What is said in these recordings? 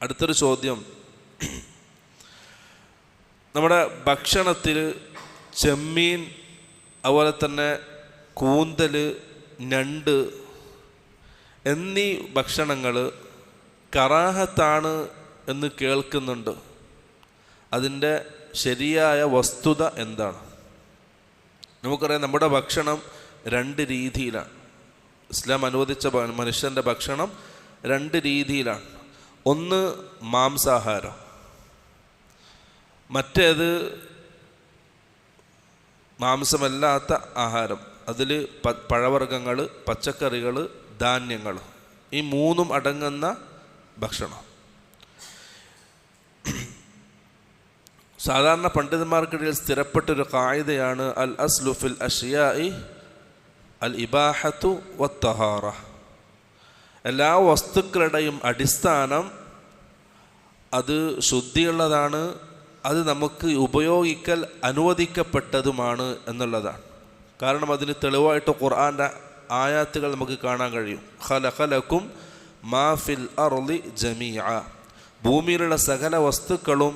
അടുത്തൊരു ചോദ്യം, നമ്മുടെ ഭക്ഷണത്തിൽ ചെമ്മീൻ, അതുപോലെ തന്നെ കൂന്തൽ, ഞണ്ട് എന്നീ ഭക്ഷണങ്ങൾ കറാഹത്താണ് എന്ന് കേൾക്കുന്നുണ്ട്. അതിൻ്റെ ശരിയായ വസ്തുത എന്താണ്? നമുക്കറിയാം, നമ്മുടെ ഭക്ഷണം രണ്ട് രീതിയിലാണ്. ഇസ്ലാം അനുവദിച്ച മനുഷ്യൻ്റെ ഭക്ഷണം രണ്ട് രീതിയിലാണ്. ഒന്ന് മാംസാഹാരം, മറ്റേത് മാംസമല്ലാത്ത ആഹാരം. അതിൽ പഴവർഗ്ഗങ്ങൾ, പച്ചക്കറികൾ, ധാന്യങ്ങൾ, ഈ മൂന്നും അടങ്ങുന്ന ഭക്ഷണം. സാധാരണ പണ്ഡിതന്മാർക്കിടയിൽ സ്ഥിരപ്പെട്ടൊരു ഖായിദയാണ് അൽ അസ്ലു ഫിൽ അഷ്യാഇ അൽ ഇബാഹത്തു വത്തഹാറ. എല്ലാ വസ്തുക്കളുടെയും അടിസ്ഥാനം അത് ശുദ്ധിയുള്ളതാണ്, അത് നമുക്ക് ഉപയോഗിക്കൽ അനുവദിക്കപ്പെട്ടതുമാണ് എന്നുള്ളതാണ്. കാരണം അതിന് തെളിവായിട്ട് ഖുർആൻ്റെ ആയാത്തുകൾ നമുക്ക് കാണാൻ കഴിയും. ഖലഖലക്കും മാ ഫിൽ അർളി ജമീഅ, ഭൂമിയിലുള്ള സകല വസ്തുക്കളും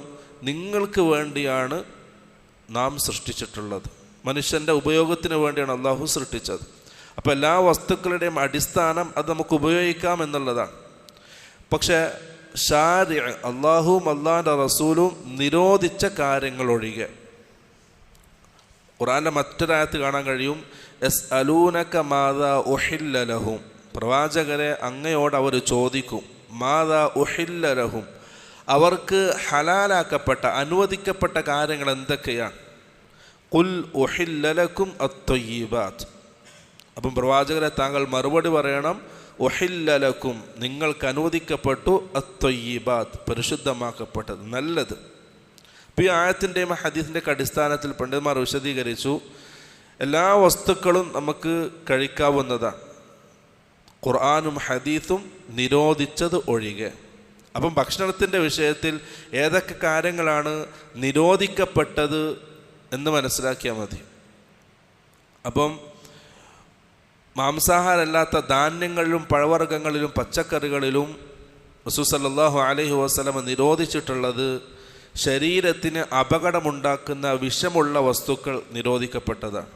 നിങ്ങൾക്ക് വേണ്ടിയാണ് നാം സൃഷ്ടിച്ചിട്ടുള്ളത്. മനുഷ്യൻ്റെ ഉപയോഗത്തിന് വേണ്ടിയാണ് അള്ളാഹു സൃഷ്ടിച്ചത്. അപ്പോൾ എല്ലാ വസ്തുക്കളുടെയും അടിസ്ഥാനം അത് നമുക്ക് ഉപയോഗിക്കാം എന്നുള്ളതാണ്. പക്ഷേ അള്ളാഹുവും അള്ളാഹിൻ്റെ റസൂലും നിരോധിച്ച കാര്യങ്ങളൊഴികെ ഖുർആൻ്റെ മറ്റൊരായത്ത് കാണാൻ കഴിയും. യസ്അലൂനക മാദാ ഉഹില്ല ലഹും, പ്രവാചകരെ അങ്ങയോട് അവർ ചോദിക്കും, മാദാ ഉഹില്ല ലഹും, അവർക്ക് ഹലാലാക്കപ്പെട്ട അനുവദിക്കപ്പെട്ട കാര്യങ്ങൾ എന്തൊക്കെയാണ്? ഖുൽ ഉഹില്ല ലക്കും അത്വയ്യിബാത്ത്. അപ്പം പ്രവാചകരെ താങ്കൾ മറുപടി പറയണം, ഉഹില്ല ലക്കും, നിങ്ങൾക്ക് അനുവദിക്കപ്പെട്ടു, അത്വയ്യിബാത്ത്, പരിശുദ്ധമാക്കപ്പെട്ടത്, നല്ലത്. ഇപ്പോൾ ഈ ആയത്തിൻ്റെയും ഹദീസിൻ്റെയൊക്കെ അടിസ്ഥാനത്തിൽ പണ്ഡിതന്മാർ വിശദീകരിച്ചു, എല്ലാ വസ്തുക്കളും നമുക്ക് കഴിക്കാവുന്നതാണ്, ഖുർആനും ഹദീസും നിരോധിച്ചത് ഒഴികെ. അപ്പം ഭക്ഷണത്തിൻ്റെ വിഷയത്തിൽ ഏതൊക്കെ കാര്യങ്ങളാണ് നിരോധിക്കപ്പെട്ടത് എന്ന് മനസ്സിലാക്കിയാൽ മതി. അപ്പം മാംസാഹാരമല്ലാത്ത ധാന്യങ്ങളിലും പഴവർഗ്ഗങ്ങളിലും പച്ചക്കറികളിലും റസൂൽ സല്ലല്ലാഹു അലൈഹി വസല്ലം നിരോധിച്ചിട്ടുള്ളത് ശരീരത്തിന് അപകടമുണ്ടാക്കുന്ന വിഷമുള്ള വസ്തുക്കൾ നിരോധിക്കപ്പെട്ടതാണ്.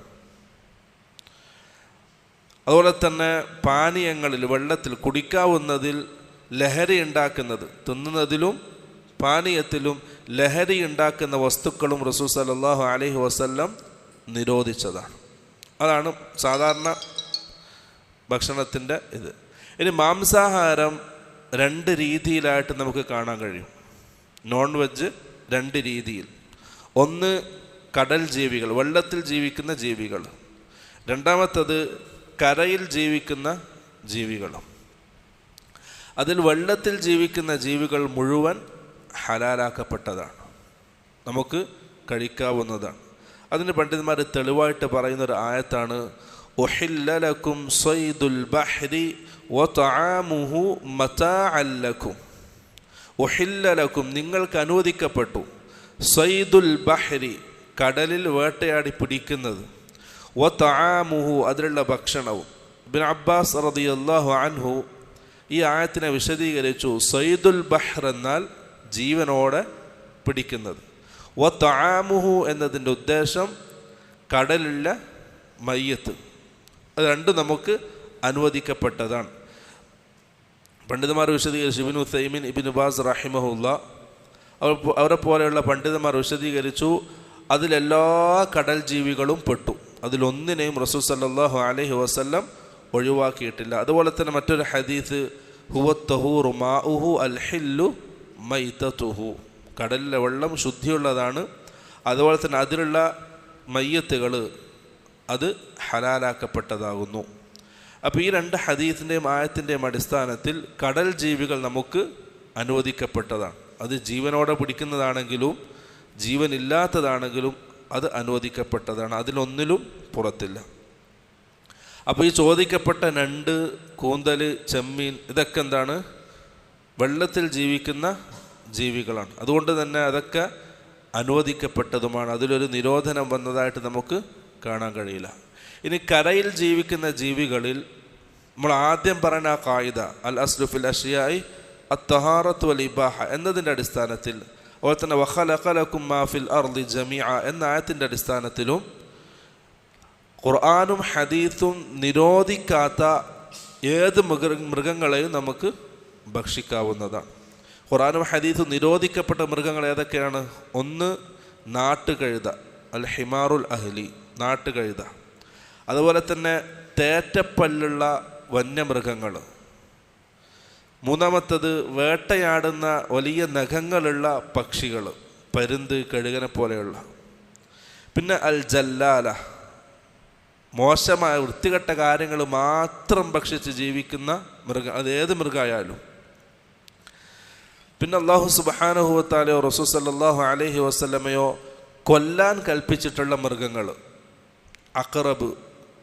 അതുപോലെ തന്നെ പാനീയങ്ങളിൽ, വെള്ളത്തിൽ, കുടിക്കാവുന്നതിൽ ലഹരി ഉണ്ടാക്കുന്നത്, തിന്നുന്നതിലും പാനീയത്തിലും ലഹരി ഉണ്ടാക്കുന്ന വസ്തുക്കളും റസൂൽ സല്ലല്ലാഹു അലൈഹി വസല്ലം നിരോധിച്ചതാണ്. അതാണ് സാധാരണ ഭക്ഷണത്തിൻ്റെ ഇത്. ഇനി മാംസാഹാരം രണ്ട് രീതിയിലായിട്ട് നമുക്ക് കാണാൻ കഴിയും. നോൺ വെജ് രണ്ട് രീതിയിൽ. ഒന്ന് കടൽ ജീവികൾ, വെള്ളത്തിൽ ജീവിക്കുന്ന ജീവികൾ. രണ്ടാമത്തത് കരയിൽ ജീവിക്കുന്ന ജീവികളും. അതിൽ വെള്ളത്തിൽ ജീവിക്കുന്ന ജീവികൾ മുഴുവൻ ഹലാലാക്കപ്പെട്ടതാണ്, നമുക്ക് കഴിക്കാവുന്നതാണ്. അതിന് പണ്ഡിതന്മാർ തെളിവായിട്ട് പറയുന്നൊരു ആയത്താണ്, ഉഹില്ല ലക്കും സ്വൈദുൽ ബഹ്രി വതആമുഹു മതാഅൻ ലക്കും. ഉഹില്ല ലക്കും, നിങ്ങൾക്ക് അനുവദിക്കപ്പെട്ടു, സ്വൈദുൽ ബഹ്രി, കടലിൽ വേട്ടയാടി പിടിക്കുന്നത്, വതആമുഹു, അതിലുള്ള ഭക്ഷണവും. ഇബ്നു അബ്ബാസ് റളിയല്ലാഹു അൻഹു ഈ ആയത്തിനെ വിശദീകരിച്ചു, സയ്യിദുൽ ബഹ്ർ എന്നാൽ ജീവനോടെ പിടിക്കുന്നത്, വതആമുഹു എന്നതിൻ്റെ ഉദ്ദേശം കടലിലുള്ള മയ്യത്ത്. അത് രണ്ടും നമുക്ക് അനുവദിക്കപ്പെട്ടതാണ്. പണ്ഡിതന്മാർ വിശദീകരിച്ചു. ഇബ്നു ഉസൈമീൻ, ഇബ്നു ബാസ് റഹിമഹുല്ല അവരെ പോലെയുള്ള പണ്ഡിതന്മാർ വിശദീകരിച്ചു, അതിലെല്ലാ കടൽ ജീവികളും പെട്ടു, അതിലൊന്നിനെയും റസൂൽ സല്ലല്ലാഹു അലൈഹി വസല്ലം ഒഴിവാക്കിയിട്ടില്ല. അതുപോലെ തന്നെ മറ്റൊരു ഹദീസ്, ഹുവ തഹൂറു മാഉഹു അൽ ഹില്ലു മൈതതുഹു, കടലിലെ വെള്ളം ശുദ്ധിയുള്ളതാണ്, അതുപോലെ തന്നെ അതിലുള്ള മയ്യത്തുകൾ അത് ഹലാലാക്കപ്പെട്ടതാകുന്നു. അപ്പോൾ ഈ രണ്ട് ഹദീസിൻ്റെയും ആയത്തിൻ്റെയും അടിസ്ഥാനത്തിൽ കടൽ ജീവികൾ നമുക്ക് അനുവദിക്കപ്പെട്ടതാണ്. അത് ജീവനോടെ പിടിക്കുന്നതാണെങ്കിലും ജീവനില്ലാത്തതാണെങ്കിലും അത് അനുവദിക്കപ്പെട്ടതാണ്, അതിലൊന്നിലും പുറത്തില്ല. അപ്പോൾ ഈ ചോദിക്കപ്പെട്ട ഞണ്ട്, കൂന്തൽ, ചെമ്മീൻ ഇതൊക്കെ എന്താണ്? വെള്ളത്തിൽ ജീവിക്കുന്ന ജീവികളാണ്. അതുകൊണ്ട് തന്നെ അതൊക്കെ അനുവദിക്കപ്പെട്ടതുമാണ്, അതിലൊരു നിരോധനം വന്നതായിട്ട് നമുക്ക് കാണാൻ കഴിയില്ല. ഇനി കരയിൽ ജീവിക്കുന്ന ജീവികളിൽ നമ്മൾ ആദ്യം പറഞ്ഞ ആ ഖായിദ, അൽ അസ്ലു ഫിൽ അഷ്യാഇ അത്തഹാറത്ത് വൽ ഇബാഹ എന്നതിൻ്റെ അടിസ്ഥാനത്തിൽ, അതുപോലെ തന്നെ വഖലഖ ലക്കും മാ ഫിൽ അർളി ജമീഅ എന്ന ആയത്തിൻ്റെ അടിസ്ഥാനത്തിലും ഖുർആനും ഹദീസും നിരോധിക്കാത്ത ഏത് മൃഗങ്ങളെയും നമുക്ക് ഭക്ഷിക്കാവുന്നതാണ്. ഖുർആനും ഹദീസും നിരോധിക്കപ്പെട്ട മൃഗങ്ങൾ ഏതൊക്കെയാണ്? ഒന്ന്, നാട്ടുകഴുത, അൽ ഹിമാറുൽ അഹ്ലി, നാട്ടുകഴുത. അതുപോലെ തന്നെ തേറ്റപ്പല്ലുള്ള വന്യമൃഗങ്ങൾ. മൂന്നാമത്തത് വേട്ടയാടുന്ന വലിയ നഖങ്ങളുള്ള പക്ഷികൾ, പരുന്ത്, കഴുകനെ പോലെയുള്ള. പിന്നെ അൽ ജല്ലാല, മോശമായ വൃത്തികെട്ട കാര്യങ്ങൾ മാത്രം ഭക്ഷിച്ച് ജീവിക്കുന്ന മൃഗം, അതേത് മൃഗമായാലും. പിന്നെ അല്ലാഹു സുബ്ഹാനഹു വ തആലയോ റസൂൽ സല്ലല്ലാഹു അലൈഹി വസല്ലമയോ കൊല്ലാൻ കൽപ്പിച്ചിട്ടുള്ള മൃഗങ്ങൾ, അഖറബ്,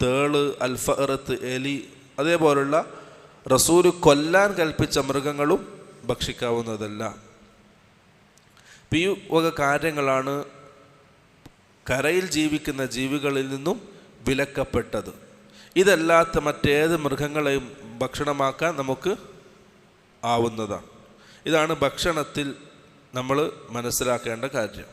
തേള്, അൽഫറത്ത്, എലി, അതേപോലുള്ള റസൂല് കൊല്ലാൻ കൽപ്പിച്ച മൃഗങ്ങളും ഭക്ഷിക്കാവുന്നതല്ല. ഈ വക കാര്യങ്ങളാണ് കരയിൽ ജീവിക്കുന്ന ജീവികളിൽ നിന്നും വിലക്കപ്പെട്ടത്. ഇതല്ലാത്ത മറ്റേത് മൃഗങ്ങളെയും ഭക്ഷണമാക്കാൻ നമുക്ക് ആവുന്നതാണ്. ഇതാണ് ഭക്ഷണത്തിൽ നമ്മൾ മനസ്സിലാക്കേണ്ട കാര്യം.